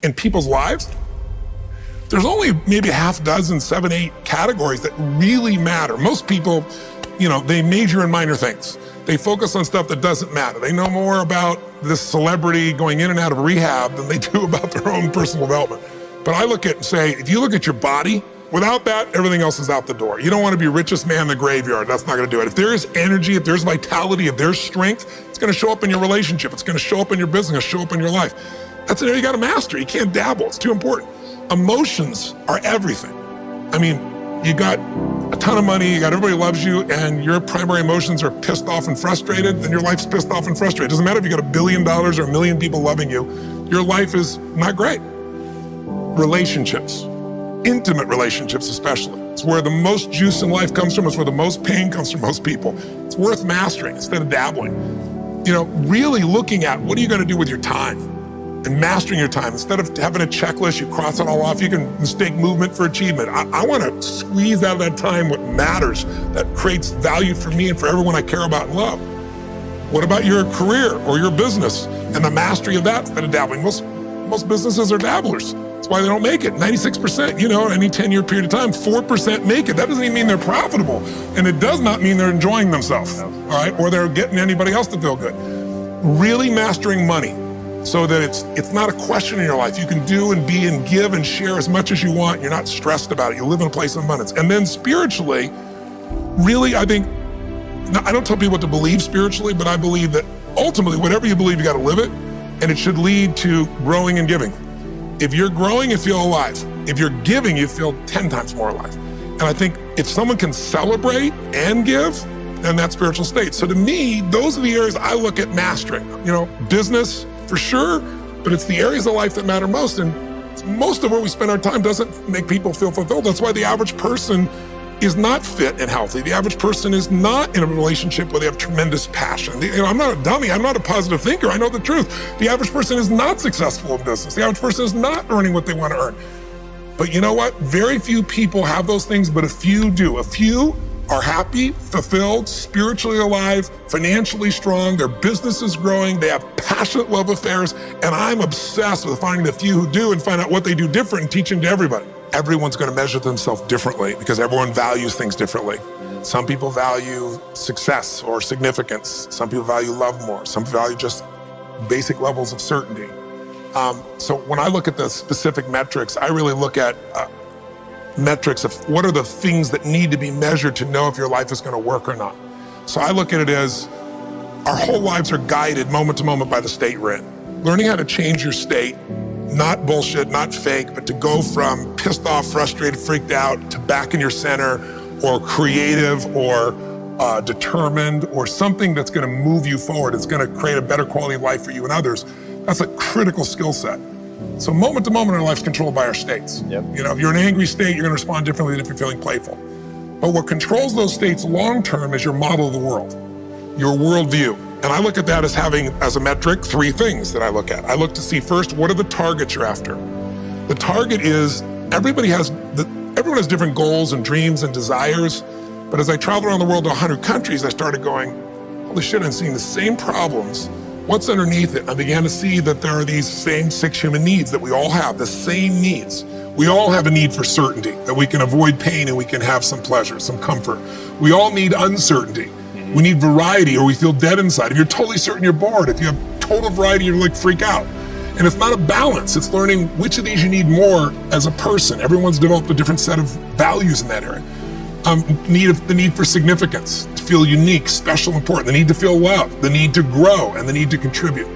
in people's lives, there's only maybe a half dozen, 7, 8 categories that really matter. Most people, they major in minor things. They focus on stuff that doesn't matter. They know more about this celebrity going in and out of rehab than they do about their own personal development. But I look at and say, if you look at your body, without that, everything else is out the door. You don't want to be richest man in the graveyard. That's not going to do it. If there is energy, if there's vitality, if there's strength, it's going to show up in your relationship. It's going to show up in your business, it's going to show up in your life. That's an area you got to master. You can't dabble. It's too important. Emotions are everything. I mean, you got a ton of money, you got everybody loves you, and your primary emotions are pissed off and frustrated, then your life's pissed off and frustrated. It doesn't matter if you got $1 billion or 1 million people loving you, your life is not great. Relationships, intimate relationships especially. It's where the most juice in life comes from. It's where the most pain comes from most people. It's worth mastering instead of dabbling. Really looking at what are you going to do with your time and mastering your time. Instead of having a checklist, you cross it all off. You can mistake movement for achievement. I want to squeeze out of that time what matters, that creates value for me and for everyone I care about and love. What about your career or your business and the mastery of that instead of dabbling? Most businesses are dabblers. That's why they don't make it. 96%, in any 10-year period of time, 4% make it. That doesn't even mean they're profitable. And it does not mean they're enjoying themselves, all right? Or they're getting anybody else to feel good. Really mastering money so that it's not a question in your life. You can do and be and give and share as much as you want. You're not stressed about it. You live in a place of abundance. And then spiritually, really, I think, I don't tell people what to believe spiritually, but I believe that ultimately, whatever you believe, you got to live it. And it should lead to growing and giving. If you're growing, you feel alive. If you're giving, you feel 10 times more alive. And I think if someone can celebrate and give, then that's spiritual state. So to me, those are the areas I look at mastering. Business for sure, but it's the areas of life that matter most. And most of where we spend our time doesn't make people feel fulfilled. That's why the average person is not fit and healthy. The average person is not in a relationship where they have tremendous passion. I'm not a dummy, I'm not a positive thinker, I know the truth. The average person is not successful in business. The average person is not earning what they want to earn. But you know what? Very few people have those things, but a few do. A few are happy, fulfilled, spiritually alive, financially strong, their business is growing, they have passionate love affairs, and I'm obsessed with finding the few who do and find out what they do different and teaching to everybody. Everyone's going to measure themselves differently because everyone values things differently. Some people value success or significance. Some people value love more. Some value just basic levels of certainty. So when I look at the specific metrics, I really look at metrics of what are the things that need to be measured to know if your life is going to work or not. So I look at it as our whole lives are guided moment to moment by the state we're in. Learning how to change your state, not bullshit, not fake, but to go from pissed off, frustrated, freaked out to back in your center or creative or determined or something that's going to move you forward. It's going to create a better quality of life for you and others. That's a critical skill set. So moment to moment, our life's controlled by our states. Yep. If you're in an angry state, you're going to respond differently than if you're feeling playful. But what controls those states long term is your model of the world, your worldview. And I look at that as having, as a metric, 3 things that I look at. I look to see first, what are the targets you're after? The target is, everyone has different goals and dreams and desires. But as I traveled around the world to 100 countries, I started going, holy shit, I'm seeing the same problems. What's underneath it? I began to see that there are these same 6 human needs that we all have, the same needs. We all have a need for certainty, that we can avoid pain and we can have some pleasure, some comfort. We all need uncertainty. We need variety or we feel dead inside. If you're totally certain, you're bored. If you have total variety, you're like freak out. And it's not a balance. It's learning which of these you need more as a person. Everyone's developed a different set of values in that area. The need for significance, to feel unique, special, important. The need to feel loved, the need to grow, and the need to contribute.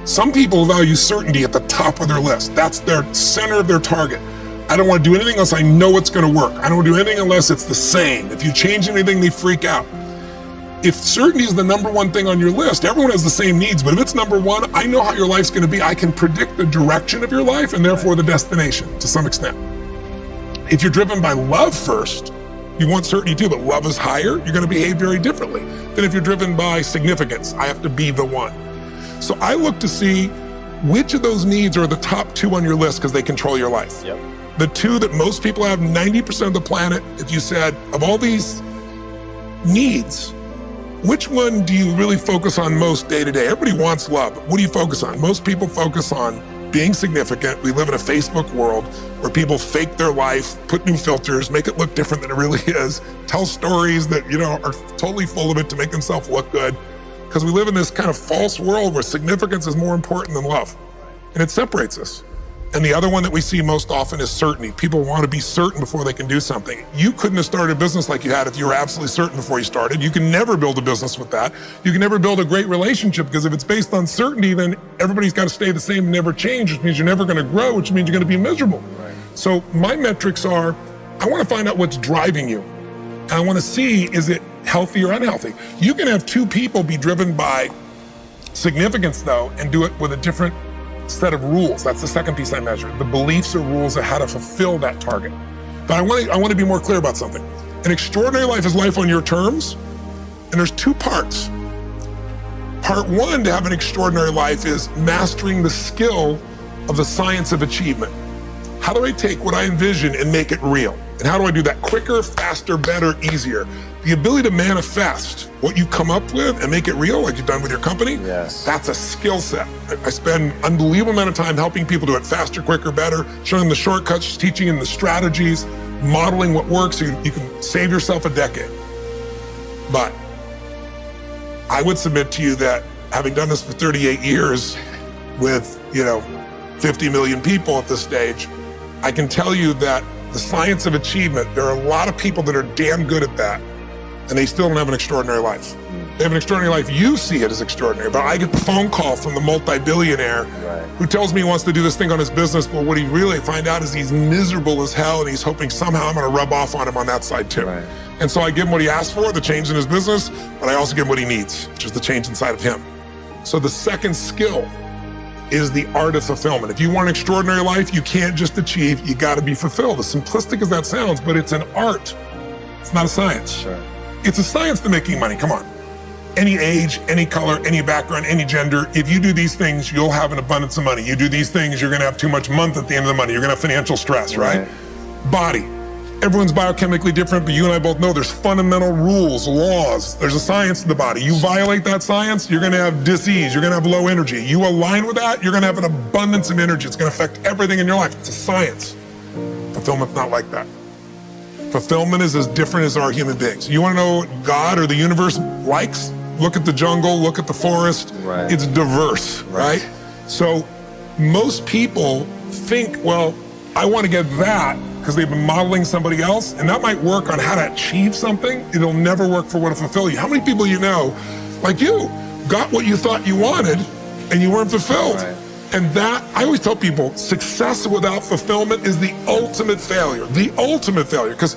Some people value certainty at the top of their list. That's their center of their target. I don't want to do anything unless I know it's going to work. I don't want to do anything unless it's the same. If you change anything, they freak out. If certainty is the number 1 thing on your list, everyone has the same needs, but if it's number 1, I know how your life's going to be. I can predict the direction of your life and therefore the destination to some extent. If you're driven by love first, you want certainty too, but love is higher, you're going to behave very differently than if you're driven by significance. I have to be the one. So I look to see which of those needs are the top 2 on your list because they control your life. Yep. The 2 that most people have, 90% of the planet, if you said, of all these needs, which one do you really focus on most day to day? Everybody wants love. What do you focus on? Most people focus on being significant. We live in a Facebook world where people fake their life, put new filters, make it look different than it really is, tell stories that, are totally full of it to make themselves look good. Because we live in this kind of false world where significance is more important than love. And it separates us. And the other one that we see most often is certainty. People want to be certain before they can do something. You couldn't have started a business like you had if you were absolutely certain before you started. You can never build a business with that. You can never build a great relationship, because if it's based on certainty, then everybody's got to stay the same and never change, which means you're never going to grow, which means you're going to be miserable. Right. So my metrics are, I want to find out what's driving you. And I want to see, is it healthy or unhealthy? You can have two people be driven by significance, though, and do it with a different set of rules. That's the second piece I measure. The beliefs or rules of how to fulfill that target. But I want to be more clear about something. An extraordinary life is life on your terms, and there's two parts. Part one to have an extraordinary life is mastering the skill of the science of achievement. How do I take what I envision and make it real? And how do I do that quicker, faster, better, easier? The ability to manifest what you come up with and make it real, like you've done with your company, yes, that's a skill set. I spend an unbelievable amount of time helping people do it faster, quicker, better, showing them the shortcuts, teaching them the strategies, modeling what works so you can save yourself a decade. But I would submit to you that having done this for 38 years with, 50 million people at this stage, I can tell you that the science of achievement, there are a lot of people that are damn good at that, and they still don't have an extraordinary life. They have an extraordinary life. You see it as extraordinary, but I get the phone call from the multi-billionaire who tells me he wants to do this thing on his business, but what he really find out is he's miserable as hell, and he's hoping somehow I'm gonna rub off on him on that side too. Right. And so I give him what he asked for, the change in his business, but I also give him what he needs, which is the change inside of him. So the second skill is the art of fulfillment. If you want an extraordinary life, you can't just achieve, you gotta be fulfilled. As simplistic as that sounds, but it's an art. It's not a science. Sure. It's a science to making money, come on. Any age, any color, any background, any gender, if you do these things, you'll have an abundance of money. You do these things, you're gonna have too much month at the end of the money. You're gonna have financial stress, right? Body. Everyone's biochemically different, but you and I both know there's fundamental rules, laws. There's a science to the body. You violate that science, you're gonna have disease, you're gonna have low energy. You align with that, you're gonna have an abundance of energy. It's gonna affect everything in your life. It's a science. Fulfillment's not like that. Fulfillment is as different as our human beings. You wanna know what God or the universe likes? Look at the jungle, look at the forest. Right. It's diverse, right? So most people think, well, I wanna get that, because they've been modeling somebody else, and that might work on how to achieve something. It'll never work for what to fulfill you. How many people you know, like you, got what you thought you wanted and you weren't fulfilled? Right. And that, I always tell people, success without fulfillment is the ultimate failure. The ultimate failure, because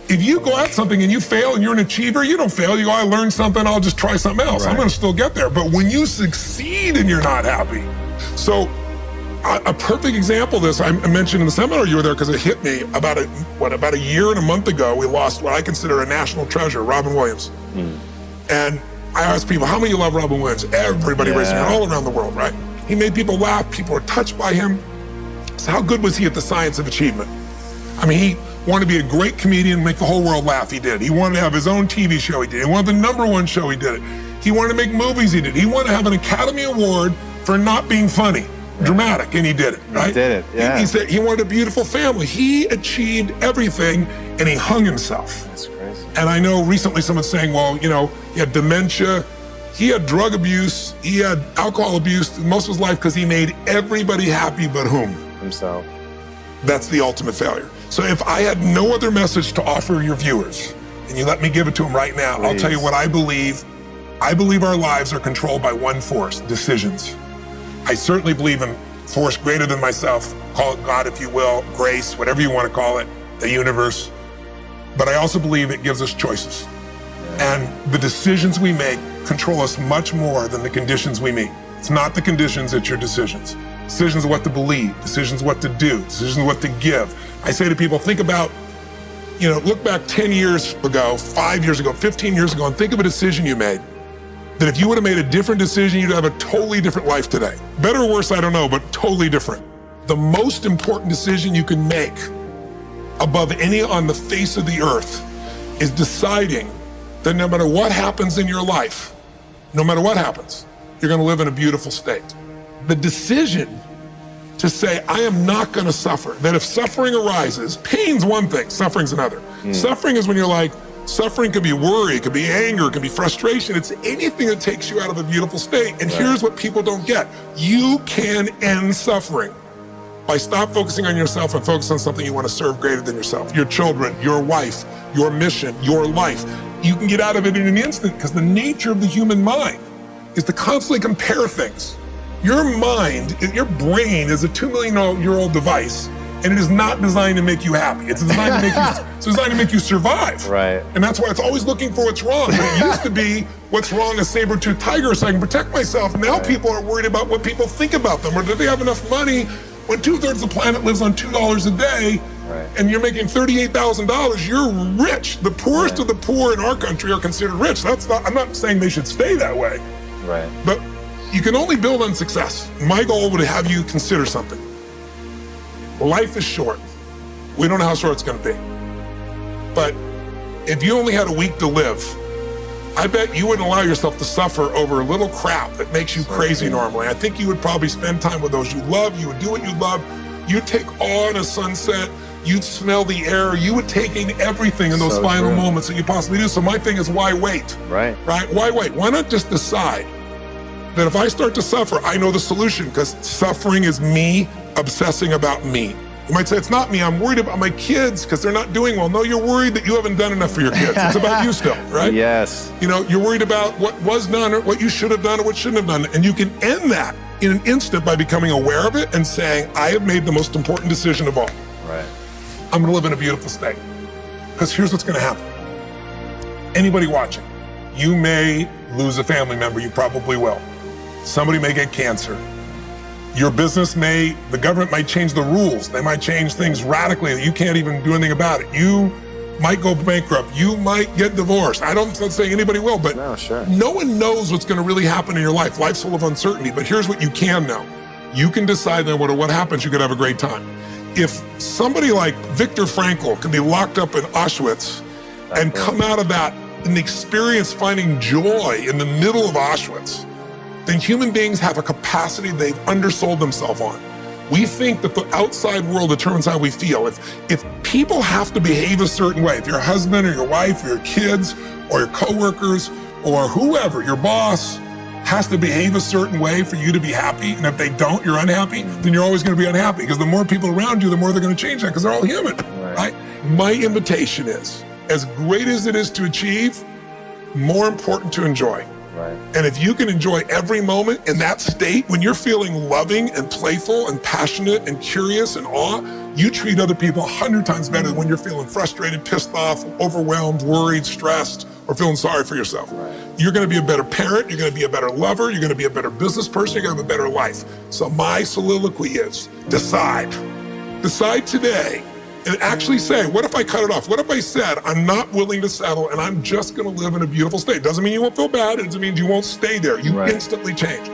if you go at something and you fail and you're an achiever, you don't fail. You go, I learned something, I'll just try something else. Right. I'm gonna still get there. But when you succeed and you're not happy, so a perfect example of this, I mentioned in the seminar you were there because it hit me about a year and a month ago, we lost what I consider a national treasure, Robin Williams. And I asked people, how many of you love Robin Williams? Everybody raising their hand all around the world, right? He made people laugh, people were touched by him. So how good was he at the science of achievement? I mean, he wanted to be a great comedian and make the whole world laugh, he did. He wanted to have his own TV show, he did. He wanted the #1 show, he did it. He wanted to make movies, he did. He wanted to have an Academy Award for not being funny. Dramatic, and he did it, right? He did it, yeah. He said he wanted a beautiful family. He achieved everything, and he hung himself. That's crazy. And I know recently someone's saying, well, he had dementia, he had drug abuse, he had alcohol abuse most of his life because he made everybody happy but whom? Himself. That's the ultimate failure. So if I had no other message to offer your viewers, and you let me give it to them right now, I'll tell you what I believe. I believe our lives are controlled by one force, decisions. I certainly believe in force greater than myself, call it God if you will, grace, whatever you want to call it, the universe. But I also believe it gives us choices. And the decisions we make control us much more than the conditions we meet. It's not the conditions, it's your decisions. Decisions of what to believe, decisions of what to do, decisions of what to give. I say to people, think about, look back 10 years ago, 5 years ago, 15 years ago, and think of a decision you made. That if you would have made a different decision, you'd have a totally different life today. Better or worse, I don't know, but totally different. The most important decision you can make above any on the face of the earth is deciding that no matter what happens in your life, no matter what happens, you're gonna live in a beautiful state. The decision to say, I am not gonna suffer. That if suffering arises, pain's one thing, suffering's another. Suffering is when you're like, suffering could be worry, it could be anger, it could be frustration. It's anything that takes you out of a beautiful state. And here's what people don't get. You can end suffering by stop focusing on yourself and focus on something you want to serve greater than yourself. Your children, your wife, your mission, your life. You can get out of it in an instant because the nature of the human mind is to constantly compare things. Your mind, your brain is a 2 million year old device, and it is not designed to make you happy. It's designed to make you, it's designed to make you survive. Right. And that's why it's always looking for what's wrong. But it used to be what's wrong, a saber-toothed tiger, so I can protect myself. Now people are worried about what people think about them, or do they have enough money? When 2/3 of the planet lives on $2 a day, and you're making $38,000, you're rich. The poorest of the poor in our country are considered rich. That's not, I'm not saying they should stay that way. Right. But you can only build on success. My goal would have you consider something. Life is short. We don't know how short it's gonna be. But if you only had a week to live, I bet you wouldn't allow yourself to suffer over a little crap that makes you crazy normally. I think you would probably spend time with those you love, you would do what you love, you'd take awe in a sunset, you'd smell the air, you would take in everything in those final moments that you possibly do. So my thing is, why wait? Right. Right, why wait? Why not just decide that if I start to suffer, I know the solution, because suffering is me obsessing about me. You might say, it's not me, I'm worried about my kids because they're not doing well. No, you're worried that you haven't done enough for your kids. It's about you still, right? Yes. You know, you're worried about what was done or what you should have done or what shouldn't have done. And you can end that in an instant by becoming aware of it and saying, I have made the most important decision of all. Right. I'm gonna live in a beautiful state. Because here's what's gonna happen. Anybody watching, you may lose a family member, you probably will. Somebody may get cancer. Your business may, the government might change the rules. They might change things radically that you can't even do anything about it. You might go bankrupt. You might get divorced. I'm not saying anybody will, but no one knows what's gonna really happen in your life. Life's full of uncertainty, but here's what you can know. You can decide no matter what happens, you could have a great time. If somebody like Viktor Frankl can be locked up in Auschwitz and come out of that and experience finding joy in the middle of Auschwitz, then human beings have a capacity they've undersold themselves on. We think that the outside world determines how we feel. If people have to behave a certain way, if your husband or your wife or your kids or your coworkers or whoever, your boss, has to behave a certain way for you to be happy, and if they don't, you're unhappy, then you're always gonna be unhappy, because the more people around you, the more they're gonna change that, because they're all human, right? My invitation is, as great as it is to achieve, more important to enjoy. Right. And if you can enjoy every moment in that state, when you're feeling loving and playful and passionate and curious and awe, you treat other people 100 times better than when you're feeling frustrated, pissed off, overwhelmed, worried, stressed, or feeling sorry for yourself. Right. You're gonna be a better parent, you're gonna be a better lover, you're gonna be a better business person, you're gonna have a better life. So my soliloquy is, decide. Decide today and actually say, what if I cut it off? What if I said, I'm not willing to settle and I'm just gonna live in a beautiful state? Doesn't mean you won't feel bad, it doesn't mean you won't stay there. You instantly change.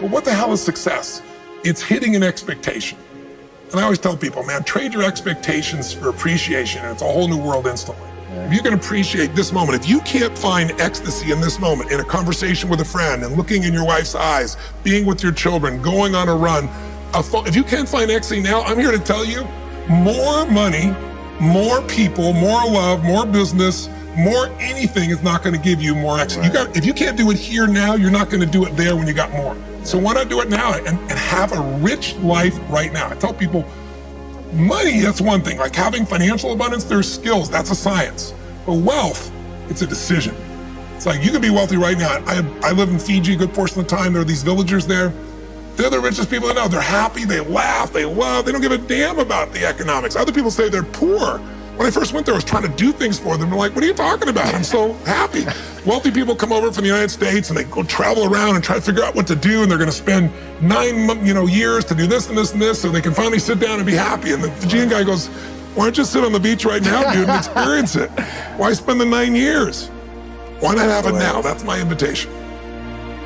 But what the hell is success? It's hitting an expectation. And I always tell people, man, trade your expectations for appreciation and it's a whole new world instantly. If you can appreciate this moment, if you can't find ecstasy in this moment, in a conversation with a friend and looking in your wife's eyes, being with your children, going on a run, if you can't find ecstasy now, I'm here to tell you, more money, more people, more love, more business, more anything is not gonna give you more ecstasy. If you can't do it here now, you're not gonna do it there when you got more. So why not do it now and have a rich life right now? I tell people, money, that's one thing. Like having financial abundance, there's skills, that's a science. But wealth, it's a decision. It's like, you can be wealthy right now. I live in Fiji a good portion of the time. There are these villagers there. They're the richest people I know. They're happy, they laugh, they love, they don't give a damn about the economics. Other people say they're poor. When I first went there, I was trying to do things for them. They're like, what are you talking about? I'm so happy. Wealthy people come over from the United States and they go travel around and try to figure out what to do, and they're gonna spend 9 years to do this and this and this so they can finally sit down and be happy. And the Fijian guy goes, why don't you sit on the beach right now, dude, and experience it? Why spend the 9 years? Why not have it now? That's my invitation.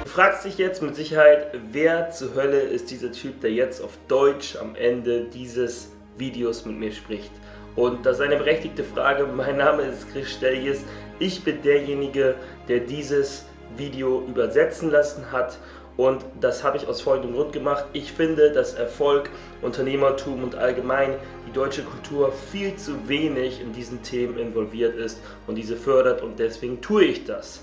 Du fragst dich jetzt mit Sicherheit, wer zur Hölle ist dieser Typ, der jetzt auf Deutsch am Ende dieses Videos mit mir spricht. Und das ist eine berechtigte Frage. Mein Name ist Stelljes. Ich bin derjenige, der dieses Video übersetzen lassen hat. Und das habe ich aus folgendem Grund gemacht. Ich finde, dass Erfolg, Unternehmertum und allgemein die deutsche Kultur viel zu wenig in diesen Themen involviert ist und diese fördert, und deswegen tue ich das.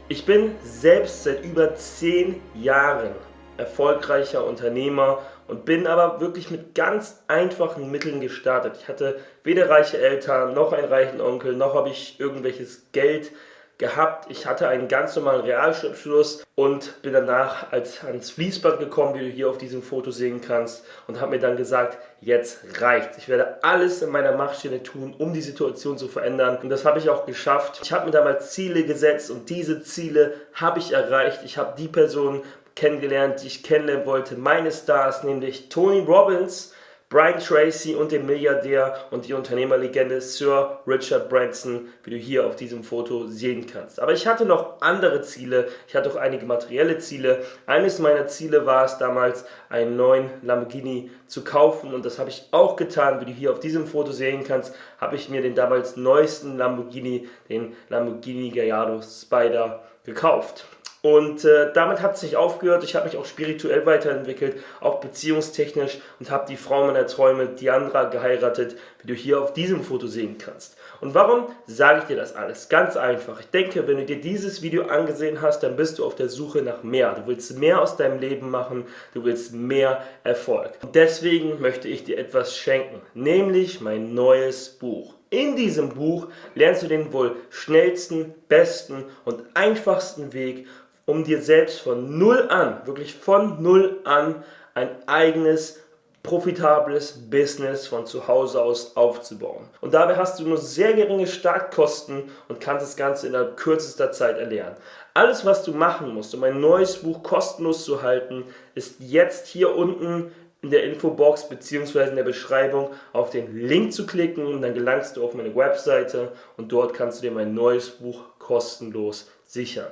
Ich bin selbst seit über 10 Jahren erfolgreicher Unternehmer und bin aber wirklich mit ganz einfachen Mitteln gestartet. Ich hatte weder reiche Eltern, noch einen reichen Onkel, noch habe ich irgendwelches Geld gehabt. Ich hatte einen ganz normalen Realschulabschluss und bin danach ans Fließband gekommen, wie du hier auf diesem Foto sehen kannst, und habe mir dann gesagt, jetzt reicht's. Ich werde alles in meiner Macht Stehende tun, um die Situation zu verändern, und das habe ich auch geschafft. Ich habe mir damals Ziele gesetzt und diese Ziele habe ich erreicht. Ich habe die Personen kennengelernt, die ich kennenlernen wollte, meine Stars, nämlich Tony Robbins, Brian Tracy und den Milliardär und die Unternehmerlegende Sir Richard Branson, wie du hier auf diesem Foto sehen kannst. Aber ich hatte noch andere Ziele, ich hatte auch einige materielle Ziele. Eines meiner Ziele war es damals, einen neuen Lamborghini zu kaufen, und das habe ich auch getan. Wie du hier auf diesem Foto sehen kannst, habe ich mir den damals neuesten Lamborghini, den Lamborghini Gallardo Spider, gekauft. Und damit hat es nicht aufgehört. Ich habe mich auch spirituell weiterentwickelt, auch beziehungstechnisch, und habe die Frau meiner Träume, Diandra, geheiratet, wie du hier auf diesem Foto sehen kannst. Und warum sage ich dir das alles? Ganz einfach. Ich denke, wenn du dir dieses Video angesehen hast, dann bist du auf der Suche nach mehr. Du willst mehr aus deinem Leben machen, du willst mehr Erfolg. Und deswegen möchte ich dir etwas schenken, nämlich mein neues Buch. In diesem Buch lernst du den wohl schnellsten, besten und einfachsten Weg, um dir selbst von null an, wirklich von null an, ein eigenes, profitables Business von zu Hause aus aufzubauen. Und dabei hast du nur sehr geringe Startkosten und kannst das Ganze innerhalb kürzester Zeit erlernen. Alles, was du machen musst, um ein neues Buch kostenlos zu halten, ist jetzt hier unten in der Infobox bzw. in der Beschreibung auf den Link zu klicken, und dann gelangst du auf meine Webseite und dort kannst du dir mein neues Buch kostenlos sichern.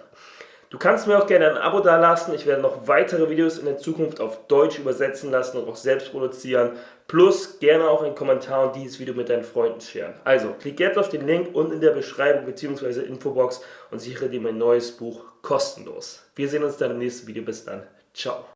Du kannst mir auch gerne ein Abo dalassen. Ich werde noch weitere Videos in der Zukunft auf Deutsch übersetzen lassen und auch selbst produzieren. Plus gerne auch einen Kommentar und dieses Video mit deinen Freunden sharen. Also klick jetzt auf den Link unten in der Beschreibung bzw. Infobox und sichere dir mein neues Buch kostenlos. Wir sehen uns dann im nächsten Video. Bis dann. Ciao.